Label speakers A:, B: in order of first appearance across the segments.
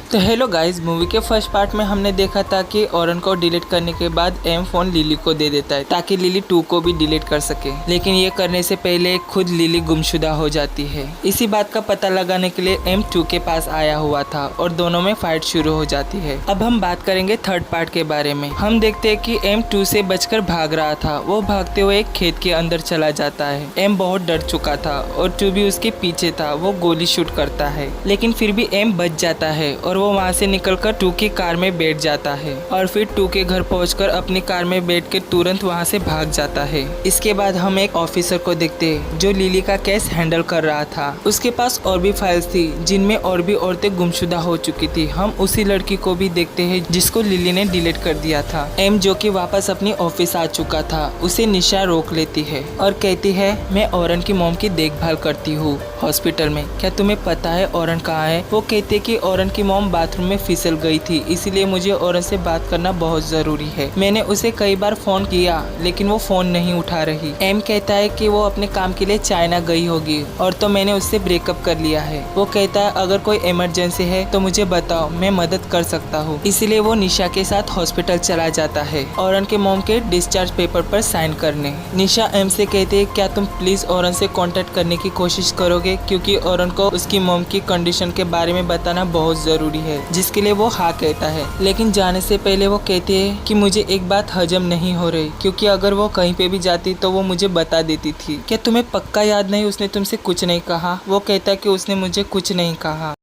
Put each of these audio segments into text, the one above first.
A: तो hello guys, movie के first part में हमने देखा था कि ऑरन को डिलीट करने के बाद एम फोन लिली को दे देता है ताकि लिली 2 को भी डिलीट कर सके। लेकिन ये करने से पहले खुद लिली गुमशुदा हो जाती है। इसी बात का पता लगाने के लिए एम 2 के पास आया हुआ था और दोनों में फाइट शुरू हो जाती है। अब हम बात करेंगे थर्ड पार्ट के बारे में। हम देखते हैं कि एम 2 से बचकर भाग रहा था। वो भागते हुए एक खेत के अंदर चला जाता है। एम बहुत डर चुका था और 2 भी उसके पीछे था। वो गोली शूट करता है लेकिन फिर भी एम बच जाता है और वो वहाँ से निकलकर 2 की कार में बैठ जाता है और फिर 2 के घर पहुंचकर अपनी कार में बैठ के तुरंत वहाँ से भाग जाता है। इसके बाद हम एक ऑफिसर को देखते हैं जो लिली का केस हैंडल कर रहा था। उसके पास और भी फाइल्स थी जिनमें और भी औरतें गुमशुदा हो चुकी थी। हम उसी लड़की को भी देखते हैं जिसको लिली ने डिलीट कर दिया था। एम जो कि वापस अपनी ऑफिस आ चुका था, उसे निशा रोक लेती है और कहती है मैं ऑरन की मॉम की देखभाल करती हूँ हॉस्पिटल में। क्या तुम्हें पता है ऑरन कहाँ है? वो कहते कि ऑरन की मॉम बाथरूम में फिसल गई थी, इसीलिए मुझे ऑरन से बात करना बहुत जरूरी है। मैंने उसे कई बार फोन किया लेकिन वो फोन नहीं उठा रही। एम कहता है कि वो अपने काम के लिए चाइना गई होगी और तो मैंने उससे ब्रेकअप कर लिया है। वो कहता है अगर कोई इमरजेंसी है तो मुझे बताओ, मैं मदद कर सकता हूँ। इसीलिए वो निशा के साथ हॉस्पिटल चला जाता है ऑरन के मॉम के डिस्चार्ज पेपर पर साइन करने। निशा एम से कहती है क्या तुम प्लीज ऑरन से कांटेक्ट करने की कोशिश करोगे, क्योंकि ऑरन को उसकी मॉम की कंडीशन के बारे में बताना बहुत जरूरी है। जिसके लिए वो हाँ कहता है। लेकिन जाने से पहले वो कहती है कि मुझे एक बात हजम नहीं हो रही, क्योंकि अगर वो कहीं पे भी जाती तो वो मुझे बता देती थी। क्या तुम्हें पक्का याद नहीं उसने तुमसे कुछ नहीं कहा? वो कहता है कि उसने मुझे कुछ नहीं कहा।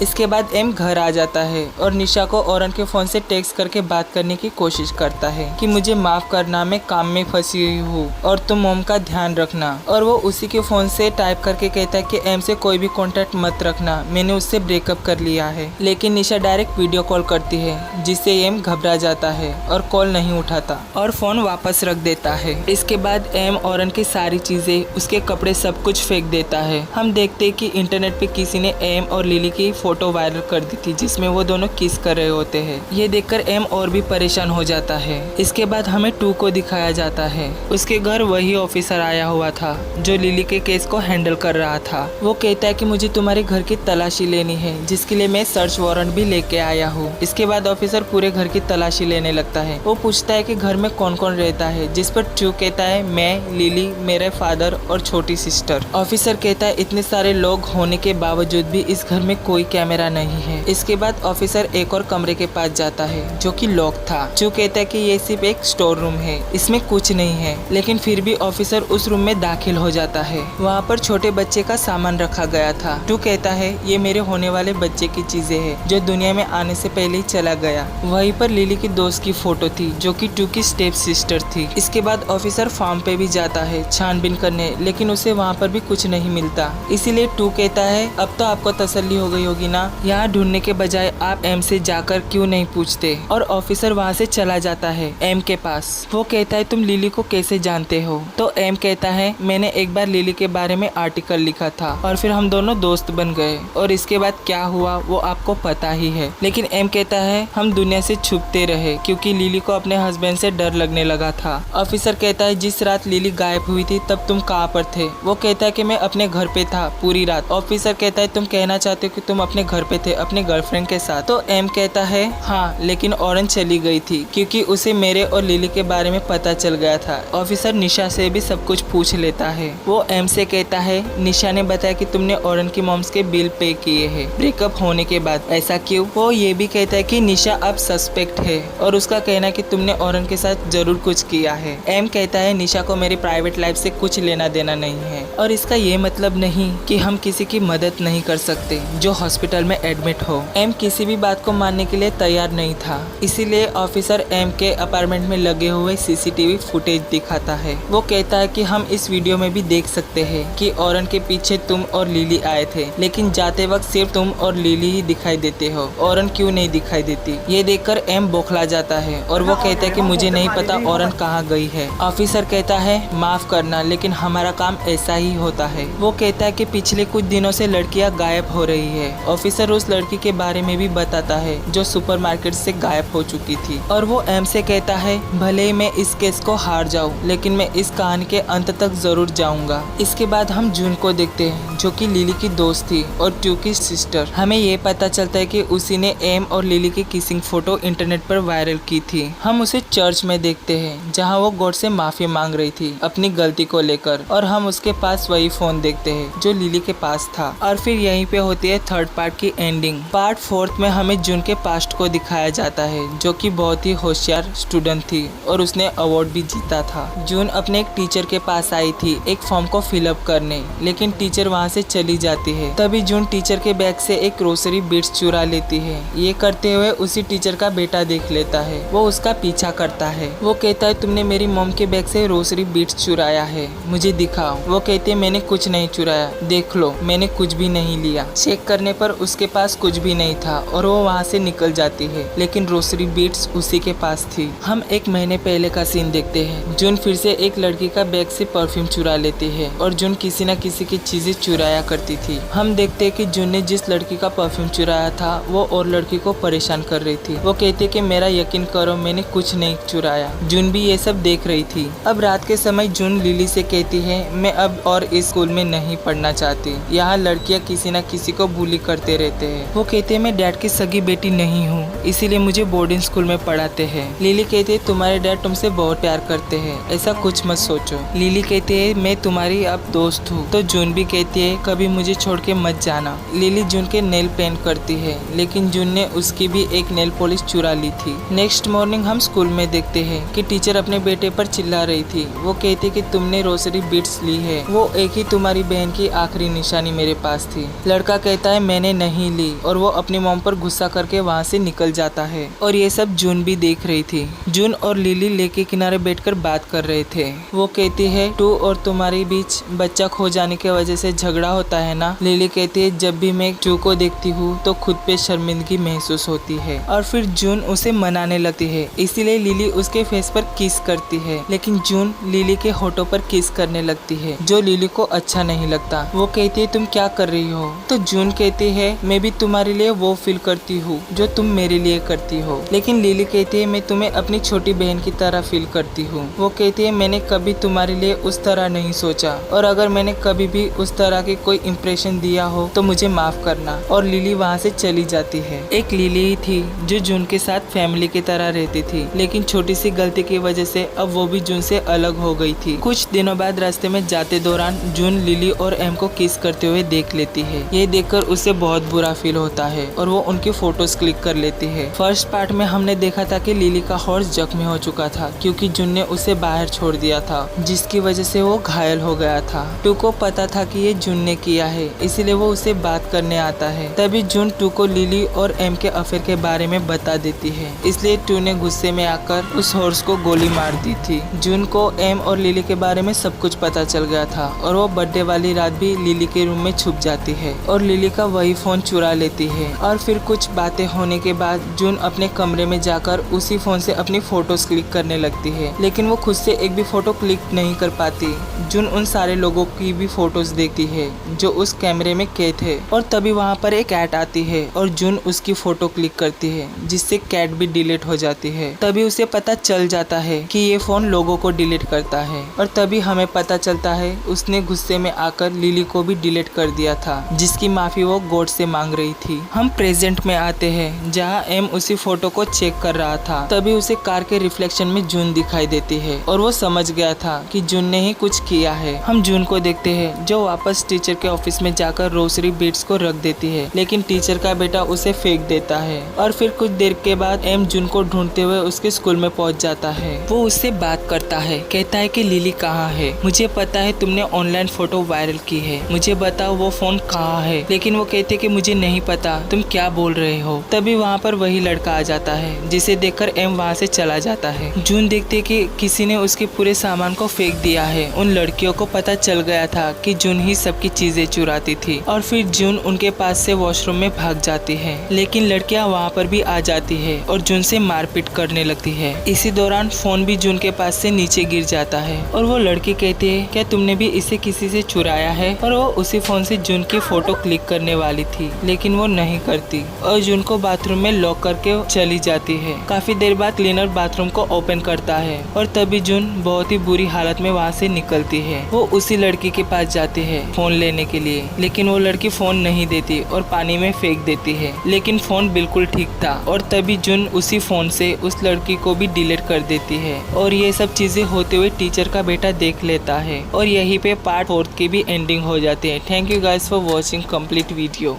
A: इसके बाद एम घर आ जाता है और निशा को ऑरन के फोन से टेक्स्ट करके बात करने की कोशिश करता है कि मुझे माफ करना, मैं काम में फंसी हुई हूँ और तुम मॉम का ध्यान रखना। और वो उसी के फोन से टाइप करके कहता है कि एम से कोई भी कांटेक्ट मत रखना, मैंने उससे ब्रेकअप कर लिया है। लेकिन निशा डायरेक्ट वीडियो कॉल करती है जिससे एम घबरा जाता है और कॉल नहीं उठाता और फोन वापस रख देता है। इसके बाद एम ऑरन की सारी चीजें, उसके कपड़े, सब कुछ फेंक देता है। हम देखते हैं कि इंटरनेट पे किसी ने एम और लिली की फोटो वायरल कर दी थी जिसमें वो दोनों किस कर रहे होते हैं। ये देखकर एम और भी परेशान हो जाता है। इसके बाद हमें 2 को दिखाया जाता है। उसके घर वही ऑफिसर आया हुआ था जो लिली के केस को हैंडल कर रहा था। वो कहता है कि मुझे तुम्हारे घर की तलाशी लेनी है, जिसके लिए मैं सर्च वारंट भी लेके आया हूँ। इसके बाद ऑफिसर पूरे घर की तलाशी लेने लगता है। वो पूछता है कि घर में कौन कौन रहता है, जिस पर 2 कहता है मैं, लिली, मेरे फादर और छोटी सिस्टर। ऑफिसर कहता है इतने सारे लोग होने के बावजूद भी इस घर में कोई कैमरा नहीं है। इसके बाद ऑफिसर एक और कमरे के पास जाता है जो कि लॉक था। जो कहता है कि ये सिर्फ एक स्टोर रूम है, इसमें कुछ नहीं है। लेकिन फिर भी ऑफिसर उस रूम में दाखिल हो जाता है। वहाँ पर छोटे बच्चे का सामान रखा गया था। जो कहता है ये मेरे होने वाले बच्चे की चीजें हैं जो दुनिया में आने से पहले ही चला गया। वहीं पर लिली की दोस्त की फोटो थी जो कि 2 की स्टेप सिस्टर थी। इसके बाद ऑफिसर फार्म पे भी जाता है छानबीन करने, लेकिन उसे वहाँ पर भी कुछ नहीं मिलता। इसीलिए 2 कहता है अब तो आपको तसल्ली हो गई होगी ना, यहाँ ढूंढने के बजाय आप एम से जाकर क्यों नहीं पूछते। और ऑफिसर वहाँ से चला जाता है एम के पास। वो कहता है तुम लिली को कैसे जानते हो? तो एम कहता है मैंने एक बार लिली के बारे में आर्टिकल लिखा था और फिर हम दोनों दोस्त बन गए और इसके बाद क्या हुआ वो आपको पता ही है। लेकिन एम कहता है हम दुनिया से छुपते रहे क्योंकि लिली को अपने हस्बैंड से डर लगने लगा था। ऑफिसर कहता है जिस रात लिली गायब हुई थी तब तुम कहाँ पर थे? वो कहता है कि मैं अपने घर पे था पूरी रात। ऑफिसर कहता है तुम कहना चाहते हो कि तुम अपने घर पे थे अपने गर्लफ्रेंड के साथ? तो एम कहता है हाँ, लेकिन ऑरन चली गई थी क्योंकि उसे मेरे और लिली के बारे में पता चल गया था। ऑफिसर निशा से भी सब कुछ पूछ लेता है। वो एम से कहता है निशा ने बताया कि तुमने ऑरन की मॉम्स के बिल पे किए हैं ब्रेकअप होने के बाद, ऐसा क्यों? वो ये भी कहता है कि निशा अब सस्पेक्ट है और उसका कहना है कि तुमने ऑरन के साथ जरूर कुछ किया है। एम कहता है निशा को मेरी प्राइवेट लाइफ से कुछ लेना देना नहीं है और इसका ये मतलब नहीं कि हम किसी की मदद नहीं कर सकते जो हॉस्पिटल में एडमिट हो। एम किसी भी बात को मानने के लिए तैयार नहीं था। इसीलिए ऑफिसर एम के अपार्टमेंट में लगे हुए सीसीटीवी फुटेज दिखाता है। वो कहता है कि हम इस वीडियो में भी देख सकते हैं कि ऑरन के पीछे तुम और लिली आए थे, लेकिन जाते वक्त सिर्फ तुम और लिली ही दिखाई देते हो, ऑरन क्यों नहीं दिखाई देती? ये देखकर एम बौखला जाता है और वो कहता है कि मुझे नहीं पता ऑरन कहाँ गई है। ऑफिसर कहता है माफ करना, लेकिन हमारा काम ऐसा ही होता है। वो कहता है कि पिछले कुछ दिनों से लड़कियां गायब हो रही है ऑफिसर उस लड़की के बारे में भी बताता है जो सुपरमार्केट से गायब हो चुकी थी, और वो एम से कहता है भले ही मैं इस केस को हार जाऊं, लेकिन मैं इस कहानी के अंत तक जरूर जाऊंगा। इसके बाद हम जून को देखते हैं जो कि लिली की दोस्त थी और ट्यू की सिस्टर। हमें ये पता चलता है कि उसी ने एम और लिली की किसिंग फोटो इंटरनेट पर वायरल की थी। हम उसे चर्च में देखते हैं जहाँ वो गॉड से माफी मांग रही थी अपनी गलती को लेकर, और हम उसके पास वही फोन देखते हैं जो लिली के पास था। और फिर यहीं पे होती है थर्ड पार्ट की एंडिंग। पार्ट 4 में हमें जून के पास्ट को दिखाया जाता है जो कि बहुत ही होशियार स्टूडेंट थी और उसने अवार्ड भी जीता था। जून अपने एक टीचर के पास आई थी एक फॉर्म को फिलअप करने, लेकिन टीचर वहाँ से चली जाती है। तभी जून टीचर के बैग से एक ग्रोसरी बिट्स चुरा लेती है। ये करते हुए उसी टीचर का बेटा देख लेता है, वो उसका पीछा करता है। वो कहता है तुमने मेरी मॉम के बैग से ग्रोसरी बिट्स चुराया है, मुझे दिखाओ। वो कहती है मैंने कुछ नहीं चुराया, देख लो मैंने कुछ भी नहीं लिया। चेक करने पर उसके पास कुछ भी नहीं था और वो वहाँ से निकल जाती है, लेकिन ग्रोसरी बिट्स उसी के पास थी। हम एक महीने पहले का सीन देखते हैं। जून फिर से एक लड़की का बैग से परफ्यूम चुरा लेती है और जून किसी न किसी की चीजें चुराया करती थी। हम देखते हैं कि जून ने जिस लड़की का परफ्यूम चुराया था वो और लड़की को परेशान कर रही थी। वो कहती है कि मेरा यकीन करो मैंने कुछ नहीं चुराया। जून भी ये सब देख रही थी। अब रात के समय जून लिली से कहती है मैं अब और इस स्कूल में नहीं पढ़ना चाहती, यहाँ लड़कियाँ किसी न किसी को बुली करते रहते हैं। वो कहते हैं मैं डैड की सगी बेटी नहीं हूँ, इसीलिए मुझे बोर्डिंग स्कूल में पढ़ाते हैं। लिली कहती है तुम्हारे डैड तुमसे बहुत प्यार करते हैं, ऐसा कुछ मत सोचो। लिली कहती है मैं तुम्हारी अब दोस्त हूँ। तो जून भी कहती है कभी मुझे छोड़ के मत जाना। लिली जून के नेल पेंट करती है, लेकिन जून ने उसकी भी एक नेल पॉलिश चुरा ली थी। नेक्स्ट मॉर्निंग हम स्कूल में देखते हैं कि टीचर अपने बेटे पर चिल्ला रही थी। वो कहती कि तुमने रोसरी बिट्स ली है, वो एक ही तुम्हारी बहन की आखिरी निशानी मेरे पास थी। लड़का कहता है मैंने नहीं ली और वो अपनी मॉम पर गुस्सा करके वहाँ से निकल जाता है। और ये सब जून भी देख रही थी। जून और लिली लेक के किनारे बैठकर बात कर रहे थे। वो कहती है तू और तुम्हारे बीच बच्चा खो जाने की वजह से झगड़ा होता है ना। लिली कहती है जब भी मैं जू को देखती हूँ तो खुद पे शर्मिंदगी महसूस होती है। और फिर जून उसे मनाने लगती है, इसीलिए लिली उसके फेस पर किस करती है, लेकिन जून लिली के होठों पर किस करने लगती है जो लिली को अच्छा नहीं लगता। वो कहती है तुम क्या कर रही हो। तो जून कहती है मैं भी तुम्हारे लिए वो फील करती हूँ जो तुम मेरे लिए करती हो। लेकिन लिली कहती है मैं तुम्हें अपनी छोटी बहन की तरह फील करती हूँ। वो कहती है मैंने कभी तुम्हारे लिए उस तरह नहीं सोचा, और अगर मैंने कभी भी उस तरह की कोई इम्प्रेशन दिया हो तो मुझे माफ करना। और लिली वहाँ से चली जाती है। एक लिली ही थी जो जून के साथ फैमिली की तरह रहती थी, लेकिन छोटी सी गलती की वजह से अब वो भी जून से अलग हो गई थी। कुछ दिनों बाद रास्ते में जाते दौरान जून लिली और एम को किस करते हुए देख लेती है। ये देखकर उसे बहुत बुरा फील होता है और वो उनकी फोटोज क्लिक कर लेती है। फर्स्ट पार्ट में हमने देखा था कि लिली का हॉर्स जख्मी हो चुका था क्योंकि जून ने उसे बाहर छोड़ दिया था, जिसकी वजह से वो घायल हो गया था। टू को पता था कि ये जून ने किया है, इसीलिए वो उसे बात करने आता है। तभी जून टू को लिली और एम के अफेयर के बारे में बता देती है, इसलिए टू ने गुस्से में आकर उस हॉर्स को गोली मार दी थी। जून को एम और लिली के बारे में सब कुछ पता चल गया था और वो बर्थडे वाली रात भी लिली के रूम में छुप जाती है और लिली का वही फोन चुरा लेती है। और फिर कुछ बातें होने के बाद जून अपने कमरे में जाकर उसी फोन से अपनी फोटोज क्लिक करने लगती है, लेकिन वो खुद से एक भी फोटो क्लिक नहीं कर पाती। जून उन सारे लोगों की भी फोटोज देखती है जो उस कैमरे में कैद है, और तभी वहाँ पर एक कैट आती है और जून उसकी फोटो क्लिक करती है, जिससे कैट भी डिलीट हो जाती है। तभी उसे पता चल जाता है कि ये फोन लोगों को डिलीट करता है, और तभी हमें पता चलता है उसने गुस्से में आकर लिली को भी डिलीट कर दिया था, जिसकी माफी वो गॉड से मांग रही थी। हम प्रेजेंट में आते हैं जहाँ एम उसी फोटो को चेक कर रहा था। तभी उसे कार के रिफ्लेक्शन में जून दिखाई देती है और वो समझ गया था कि जून ने ही कुछ किया है। हम जून को देखते हैं जो वापस टीचर के ऑफिस में जाकर रोसरी बिट्स को रख देती है, लेकिन टीचर का बेटा उसे फेंक देता है। और फिर कुछ देर के बाद एम जून को ढूंढते हुए उसके स्कूल में पहुंच जाता है। वो उससे बात करता है, कहता है कि लिली कहाँ है, मुझे पता है तुमने ऑनलाइन फोटो वायरल की है, मुझे बताओ वो फोन कहाँ है। लेकिन वो कहते कि मुझे नहीं पता, तुम क्या बोल रहे हो। तभी वहाँ पर वही लड़का आ जाता है, जिसे देखकर एम वहाँ से चला जाता है। जून देखती है कि किसी ने उसके पूरे सामान को फेंक दिया है। उन लड़कियों को पता चल गया था कि जून ही सबकी चीजें चुराती थी, और फिर जून उनके पास से वॉशरूम में भाग जाती है, लेकिन लड़कियां वहाँ पर भी आ जाती है और जून से मारपीट करने लगती है। इसी दौरान फोन भी जून के पास से नीचे गिर जाता है और वो लड़की कहती है क्या तुमने भी इसे किसी से चुराया है, और वो उसी फोन से जून की फोटो क्लिक करने वाली वाली थी, लेकिन वो नहीं करती और जून को बाथरूम में लॉक करके चली जाती है। काफी देर बाद क्लीनर बाथरूम को ओपन करता है और तभी जून बहुत ही बुरी हालत में वहाँ से निकलती है। वो उसी लड़की के पास जाती है फोन लेने के लिए, लेकिन वो लड़की फोन नहीं देती और पानी में फेंक देती है। लेकिन फोन बिल्कुल ठीक था और तभी जून उसी फोन से उस लड़की को भी डिलीट कर देती है और ये सब चीजें होते हुए टीचर का बेटा देख लेता है और यहीं पे पार्ट 4 की भी एंडिंग हो जाती है। Thank you guys for watching complete video.